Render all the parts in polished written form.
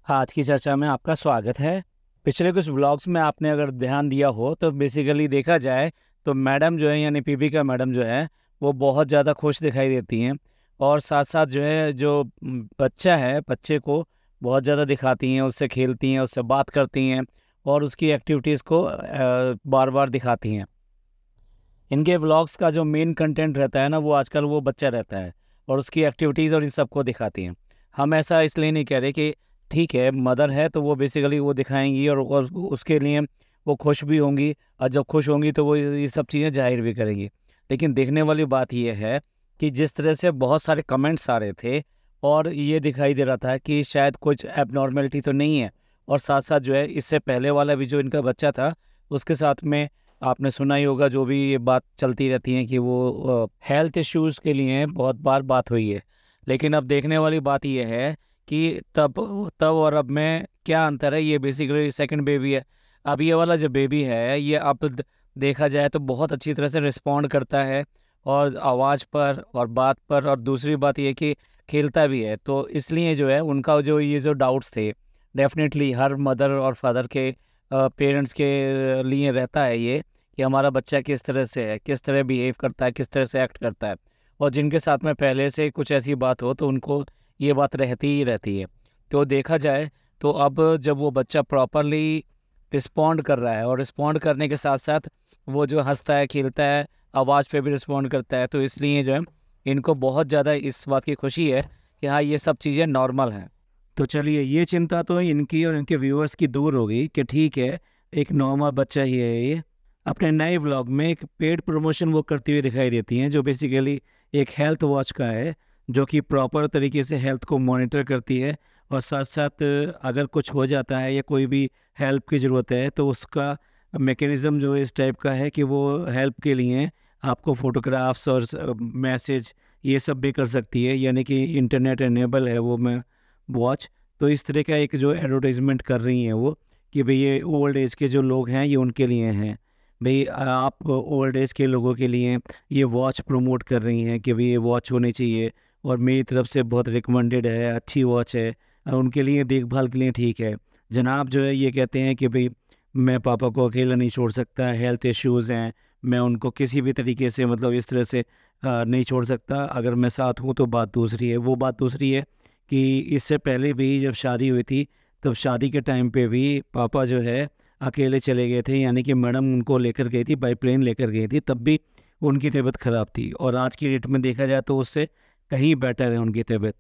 आज की चर्चा में आपका स्वागत है। पिछले कुछ व्लॉग्स में आपने अगर ध्यान दिया हो तो बेसिकली देखा जाए तो मैडम जो है यानी पीपीका मैडम जो है वो बहुत ज़्यादा खुश दिखाई देती हैं और साथ साथ जो है जो बच्चा है बच्चे को बहुत ज़्यादा दिखाती हैं, उससे खेलती हैं, उससे बात करती हैं और उसकी एक्टिविटीज़ को बार बार दिखाती हैं। इनके व्लॉग्स का जो मेन कंटेंट रहता है ना वो आजकल वो बच्चा रहता है और उसकी एक्टिविटीज़ और इन सबको दिखाती हैं। हम ऐसा इसलिए नहीं कह रहे कि ठीक है मदर है तो वो बेसिकली वो दिखाएंगी और उसके लिए वो खुश भी होंगी और जब खुश होंगी तो वो ये सब चीज़ें जाहिर भी करेंगी। लेकिन देखने वाली बात ये है कि जिस तरह से बहुत सारे कमेंट्स आ रहे थे और ये दिखाई दे रहा था कि शायद कुछ एबनॉर्मेलिटी तो नहीं है और साथ साथ जो है इससे पहले वाला भी जो इनका बच्चा था उसके साथ में आपने सुना ही होगा जो भी ये बात चलती रहती है कि वो हेल्थ इश्यूज़ के लिए बहुत बार बात हुई है। लेकिन अब देखने वाली बात ये है कि तब तब और अब में क्या अंतर है। ये बेसिकली सेकंड बेबी है। अब ये वाला जो बेबी है ये अब देखा जाए तो बहुत अच्छी तरह से रिस्पॉन्ड करता है और आवाज़ पर और बात पर, और दूसरी बात ये कि खेलता भी है। तो इसलिए जो है उनका जो ये जो डाउट्स थे डेफिनेटली हर मदर और फादर के पेरेंट्स के लिए रहता है ये कि हमारा बच्चा किस तरह से है, किस तरह बिहेव करता है, किस तरह से एक्ट करता है। और जिनके साथ में पहले से कुछ ऐसी बात हो तो उनको ये बात रहती ही रहती है। तो देखा जाए तो अब जब वो बच्चा प्रॉपरली रिस्पॉन्ड कर रहा है और रिस्पॉन्ड करने के साथ साथ वो जो हंसता है, खेलता है, आवाज़ पे भी रिस्पॉन्ड करता है, तो इसलिए जो है इनको बहुत ज़्यादा इस बात की खुशी है कि हाँ ये सब चीज़ें नॉर्मल हैं। तो चलिए ये चिंता तो इनकी और इनके व्यूअर्स की दूर हो गई कि ठीक है एक नॉर्मल बच्चा ही है ये। अपने नए व्लॉग में एक पेड प्रमोशन वो करती हुई दिखाई देती हैं जो बेसिकली एक हेल्थ वॉच का है जो कि प्रॉपर तरीके से हेल्थ को मॉनिटर करती है और साथ साथ अगर कुछ हो जाता है या कोई भी हेल्प की ज़रूरत है तो उसका मैकेनिज़्म जो इस टाइप का है कि वो हेल्प के लिए आपको फ़ोटोग्राफ्स और मैसेज ये सब भी कर सकती है, यानी कि इंटरनेट एनेबल है वो मैं वॉच। तो इस तरह का एक जो एडवर्टाइजमेंट कर रही हैं वो कि भई ये ओल्ड एज के जो लोग हैं ये उनके लिए हैं। भई आप ओल्ड एज के लोगों के लिए ये वॉच प्रमोट कर रही हैं कि भई ये वॉच होनी चाहिए और मेरी तरफ से बहुत रिकमेंडेड है, अच्छी वॉच है उनके लिए देखभाल के लिए ठीक है। जनाब जो है ये कहते हैं कि भई मैं पापा को अकेला नहीं छोड़ सकता, हेल्थ इश्यूज़ हैं, मैं उनको किसी भी तरीके से मतलब इस तरह से नहीं छोड़ सकता, अगर मैं साथ हूँ तो बात दूसरी है। वो बात दूसरी है कि इससे पहले भी जब शादी हुई थी तब शादी के टाइम पे भी पापा जो है अकेले चले गए थे, यानी कि मैडम उनको लेकर गई थी, बाई प्लेन लेकर गई थी, तब भी उनकी तबीयत ख़राब थी और आज की डेट में देखा जाए तो उससे कहीं बेटर है उनकी तबीयत।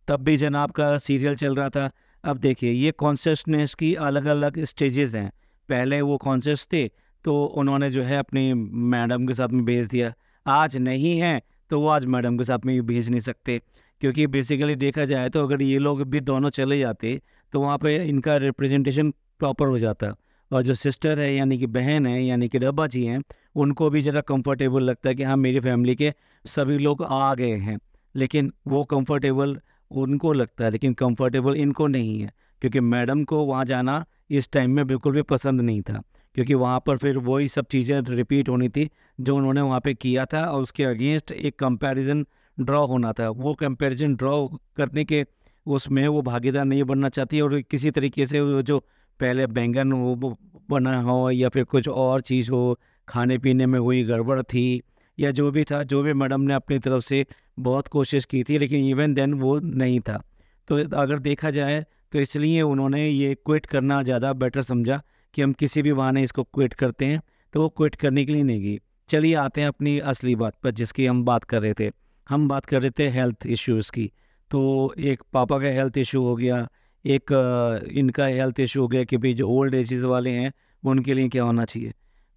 तब भी जनाब का सीरियल चल रहा था। अब देखिए ये कॉन्शसनेस की अलग अलग स्टेजेस हैं। पहले वो कॉन्शियस थे तो उन्होंने जो है अपनी मैडम के साथ में भेज दिया, आज नहीं है तो वो आज मैडम के साथ में भी भेज नहीं सकते, क्योंकि बेसिकली देखा जाए तो अगर ये लोग भी दोनों चले जाते तो वहाँ पे इनका रिप्रेजेंटेशन प्रॉपर हो जाता और जो सिस्टर है यानी कि बहन है यानी कि डब्बा जी हैं उनको भी ज़रा कंफर्टेबल लगता है कि हाँ मेरी फैमिली के सभी लोग आ गए हैं। लेकिन वो कंफर्टेबल उनको लगता है लेकिन कंफर्टेबल इनको नहीं है, क्योंकि मैडम को वहाँ जाना इस टाइम में बिल्कुल भी पसंद नहीं था, क्योंकि वहाँ पर फिर वही सब चीज़ें रिपीट होनी थी जो उन्होंने वहाँ पे किया था और उसके अगेंस्ट एक कंपैरिजन ड्रॉ होना था। वो कंपैरिजन ड्रॉ करने के उसमें वो भागीदार नहीं बनना चाहती और किसी तरीके से वो जो पहले बैंगन वो बना हो या फिर कुछ और चीज़ हो, खाने पीने में हुई गड़बड़ थी या जो भी था, जो भी मैडम ने अपनी तरफ से बहुत कोशिश की थी लेकिन इवन देन वो नहीं था। तो अगर देखा जाए तो इसलिए उन्होंने ये क्विट करना ज़्यादा बेटर समझा कि हम किसी भी बहाने इसको क्विट करते हैं, तो वो क्विट करने के लिए नहीं गई। चलिए आते हैं अपनी असली बात पर जिसकी हम बात कर रहे थे। हम बात कर रहे थे हेल्थ इश्यूज़ की। तो एक पापा का हेल्थ इशू हो गया, एक इनका हेल्थ इशू हो गया कि भाई जो ओल्ड एजेस वाले हैं उनके लिए क्या होना चाहिए।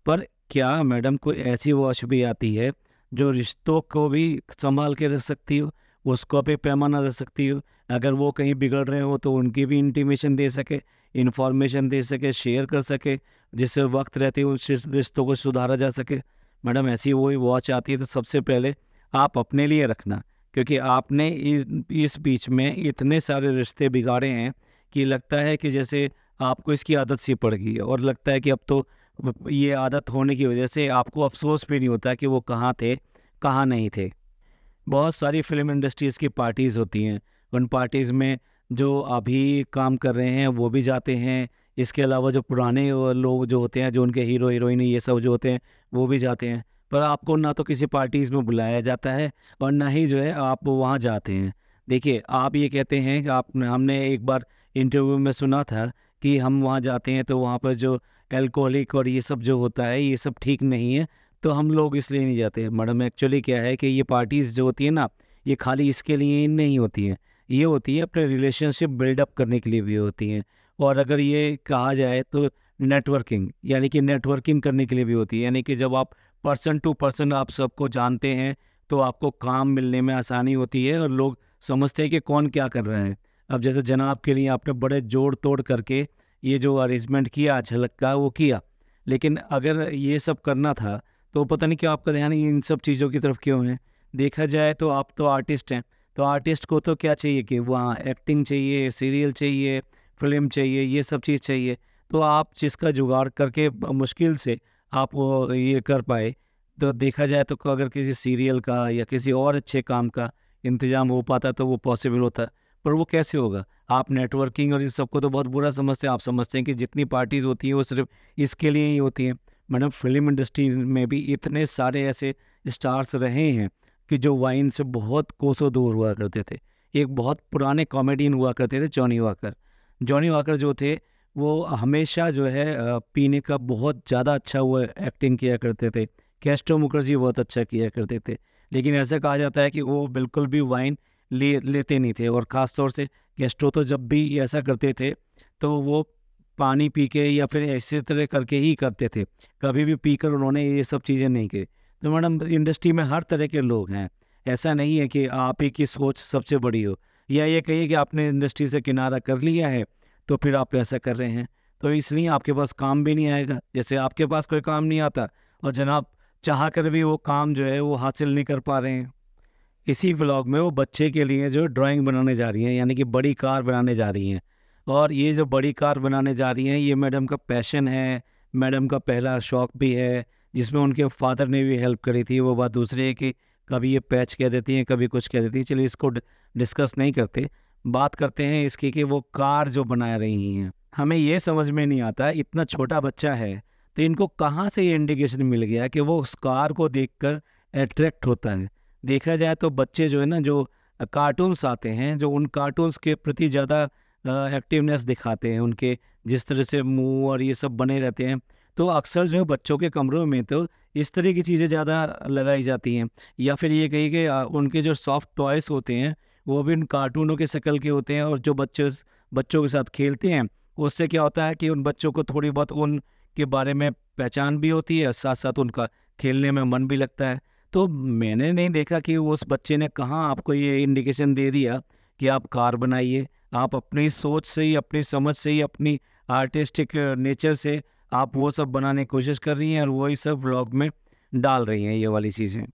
पर क्या मैडम को ऐसी वॉच भी आती है जो रिश्तों को भी संभाल के रख सकती हो, उसको भी पैमाना रख सकती हो, अगर वो कहीं बिगड़ रहे हो तो उनकी भी इंटीमेशन दे सके, इन्फॉर्मेशन दे सके, शेयर कर सके, जिससे वक्त रहते हुए उस रिश्तों को सुधारा जा सके। मैडम ऐसी वही वॉच आती है तो सबसे पहले आप अपने लिए रखना, क्योंकि आपने इस बीच में इतने सारे रिश्ते बिगाड़े हैं कि लगता है कि जैसे आपको इसकी आदत सी पड़ गई है और लगता है कि अब तो ये आदत होने की वजह से आपको अफसोस भी नहीं होता कि वो कहाँ थे, कहाँ नहीं थे। बहुत सारी फ़िल्म इंडस्ट्रीज़ की पार्टीज़ होती हैं, उन पार्टीज़ में जो अभी काम कर रहे हैं वो भी जाते हैं, इसके अलावा जो पुराने लोग जो होते हैं, जो उनके हीरो हीरोइन ये सब जो होते हैं वो भी जाते हैं। पर आपको ना तो किसी पार्टीज़ में बुलाया जाता है और ना ही जो है आप वहाँ जाते हैं। देखिए, आप ये कहते हैं कि आपने हमने एक बार इंटरव्यू में सुना था कि हम वहाँ जाते हैं तो वहाँ पर जो अल्कोहलिक और ये सब जो होता है ये सब ठीक नहीं है, तो हम लोग इसलिए नहीं जाते। मैडम एक्चुअली क्या है कि ये पार्टीज़ जो होती है ना, ये खाली इसके लिए नहीं होती हैं, ये होती है अपने रिलेशनशिप बिल्डअप करने के लिए भी होती हैं। और अगर ये कहा जाए तो नेटवर्किंग, यानी कि नेटवर्किंग करने के लिए भी होती है, यानी कि जब आप पर्सन टू पर्सन आप सबको जानते हैं तो आपको काम मिलने में आसानी होती है और लोग समझते हैं कि कौन क्या कर रहा है। अब जैसे जनाब के लिए आपने बड़े जोड़ तोड़ करके ये जो अरेंजमेंट किया झलक का वो किया, लेकिन अगर ये सब करना था तो पता नहीं क्यों आपका ध्यान इन सब चीज़ों की तरफ क्यों है। देखा जाए तो आप तो आर्टिस्ट हैं, तो आर्टिस्ट को तो क्या चाहिए कि वहाँ एक्टिंग चाहिए, सीरियल चाहिए, फिल्म चाहिए, ये सब चीज़ चाहिए। तो आप जिसका जुगाड़ करके मुश्किल से आप वो ये कर पाए, तो देखा जाए तो अगर किसी सीरियल का या किसी और अच्छे काम का इंतज़ाम हो पाता तो वो पॉसिबल होता। पर वो कैसे होगा? आप नेटवर्किंग और इस सब को तो बहुत बुरा समझते हैं। आप समझते हैं कि जितनी पार्टीज़ होती हैं वो सिर्फ़ इसके लिए ही होती हैं। मैडम, फ़िल्म इंडस्ट्री में भी इतने सारे ऐसे स्टार्स रहे हैं कि जो वाइन से बहुत कोसों दूर हुआ करते थे। एक बहुत पुराने कॉमेडियन हुआ करते थे, जॉनी वॉकर। जॉनी वॉकर जो थे वो हमेशा जो है पीने का बहुत ज़्यादा अच्छा वो एक्टिंग किया करते थे। कैस्ट्रो मुखर्जी बहुत अच्छा किया करते थे। लेकिन ऐसा कहा जाता है कि वो बिल्कुल भी वाइन लेते नहीं थे, और ख़ास तौर से कैस्ट्रो तो जब भी ऐसा करते थे तो वो पानी पी के या फिर ऐसे तरह करके ही करते थे। कभी भी पीकर उन्होंने ये सब चीज़ें नहीं की। तो मैडम, इंडस्ट्री में हर तरह के लोग हैं। ऐसा नहीं है कि आप ही की सोच सबसे बड़ी हो, या ये कहिए कि आपने इंडस्ट्री से किनारा कर लिया है तो फिर आप ऐसा कर रहे हैं। तो इसलिए आपके पास काम भी नहीं आएगा, जैसे आपके पास कोई काम नहीं आता और जनाब चाह कर भी वो काम जो है वो हासिल नहीं कर पा रहे हैं। इसी व्लॉग में वो बच्चे के लिए जो ड्राइंग बनाने जा रही हैं, यानी कि बड़ी कार बनाने जा रही हैं। और ये जो बड़ी कार बनाने जा रही हैं ये मैडम का पैशन है, मैडम का पहला शौक़ भी है, जिसमें उनके फादर ने भी हेल्प करी थी। वो बात दूसरी है कि कभी ये पैच कह देती हैं, कभी कुछ कह देती हैं। चलिए इसको डिस्कस नहीं करते, बात करते हैं इसकी कि वो कार जो बना रही हैं। हमें ये समझ में नहीं आता, इतना छोटा बच्चा है तो इनको कहाँ से ये इंडिकेशन मिल गया कि वो उस कार को देखकर अट्रैक्ट होता है। देखा जाए तो बच्चे जो है ना, जो कार्टून्स आते हैं, जो उन कार्टून्स के प्रति ज़्यादा एक्टिवनेस दिखाते हैं, उनके जिस तरह से मुंह और ये सब बने रहते हैं, तो अक्सर जो है बच्चों के कमरों में तो इस तरह की चीज़ें ज़्यादा लगाई जाती हैं। या फिर ये कहिए कि उनके जो सॉफ्ट टॉयस होते हैं वो भी उन कार्टूनों के शक्ल के होते हैं, और जो बच्चों के साथ खेलते हैं उससे क्या होता है कि उन बच्चों को थोड़ी बहुत उनके बारे में पहचान भी होती है, साथ साथ उनका खेलने में मन भी लगता है। तो मैंने नहीं देखा कि उस बच्चे ने कहाँ आपको ये इंडिकेशन दे दिया कि आप कार बनाइए। आप अपनी सोच से ही, अपनी समझ से ही, अपनी आर्टिस्टिक नेचर से आप वो सब बनाने की कोशिश कर रही हैं और वही सब व्लॉग में डाल रही हैं ये वाली चीज़ें।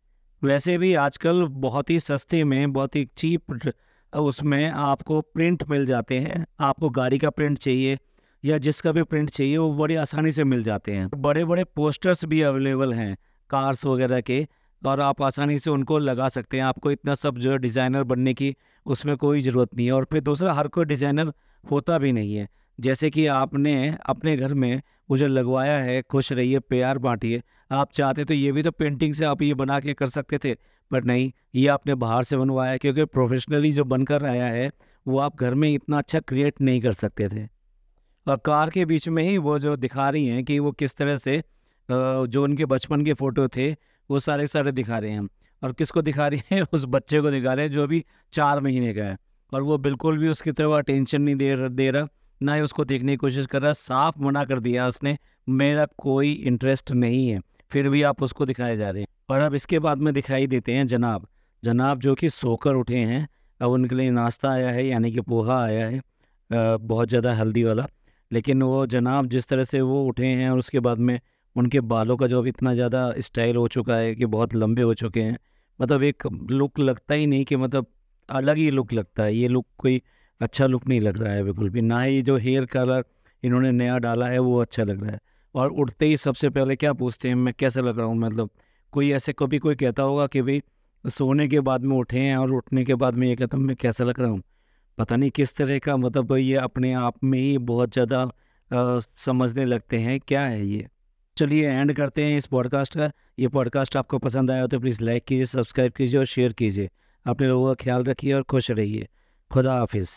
वैसे भी आजकल बहुत ही सस्ते में, बहुत ही चीप उसमें आपको प्रिंट मिल जाते हैं। आपको गाड़ी का प्रिंट चाहिए या जिसका भी प्रिंट चाहिए वो बड़ी आसानी से मिल जाते हैं। बड़े बड़े पोस्टर्स भी अवेलेबल हैं कार्स वगैरह के, और आप आसानी से उनको लगा सकते हैं। आपको इतना सब जो है डिज़ाइनर बनने की उसमें कोई ज़रूरत नहीं है। और फिर दूसरा, हर कोई डिज़ाइनर होता भी नहीं है। जैसे कि आपने अपने घर में वो जो लगवाया है खुश रहिए प्यार बांटिए, आप चाहते तो ये भी तो पेंटिंग से आप ये बना के कर सकते थे, पर नहीं, ये आपने बाहर से बनवाया, क्योंकि प्रोफेशनली जो बनकर आया है वो आप घर में इतना अच्छा क्रिएट नहीं कर सकते थे। और कार के बीच में ही वो जो दिखा रही हैं कि वो किस तरह से जो उनके बचपन के फ़ोटो थे वो सारे सारे दिखा रहे हैं। और किसको दिखा रही हैं? उस बच्चे को दिखा रहे हैं जो अभी 4 महीने का है, और वो बिल्कुल भी उसकी तरफ अटेंशन नहीं दे रहा, ना ही उसको देखने की कोशिश कर रहा। साफ मना कर दिया उसने, मेरा कोई इंटरेस्ट नहीं है, फिर भी आप उसको दिखाए जा रहे हैं। और अब इसके बाद में दिखाई देते हैं जनाब जो कि सोकर उठे हैं। अब उनके लिए नाश्ता आया है, यानी कि पोहा आया है, बहुत ज़्यादा हेल्दी वाला। लेकिन वो जनाब जिस तरह से वो उठे हैं और उसके बाद में उनके बालों का जो अब इतना ज़्यादा स्टाइल हो चुका है कि बहुत लंबे हो चुके हैं, मतलब एक लुक लगता ही नहीं कि, मतलब अलग ही लुक लगता है। ये लुक कोई अच्छा लुक नहीं लग रहा है बिल्कुल भी, ना ही जो हेयर कलर इन्होंने नया डाला है वो अच्छा लग रहा है। और उठते ही सबसे पहले क्या पूछते हैं, मैं कैसा लग रहा हूँ? मतलब कोई ऐसे कभी कोई कहता होगा कि भाई सोने के बाद में उठे हैं और उठने के बाद में ये कहता हूँ मैं कैसा लग रहा हूँ? पता नहीं किस तरह का, मतलब ये अपने आप में ही बहुत ज़्यादा समझने लगते हैं क्या है ये। चलिए एंड करते हैं इस पॉडकास्ट का। ये पॉडकास्ट आपको पसंद आया हो तो प्लीज़ लाइक कीजिए, सब्सक्राइब कीजिए और शेयर कीजिए। अपने लोगों का ख्याल रखिए और खुश रहिए। खुदा हाफिज़।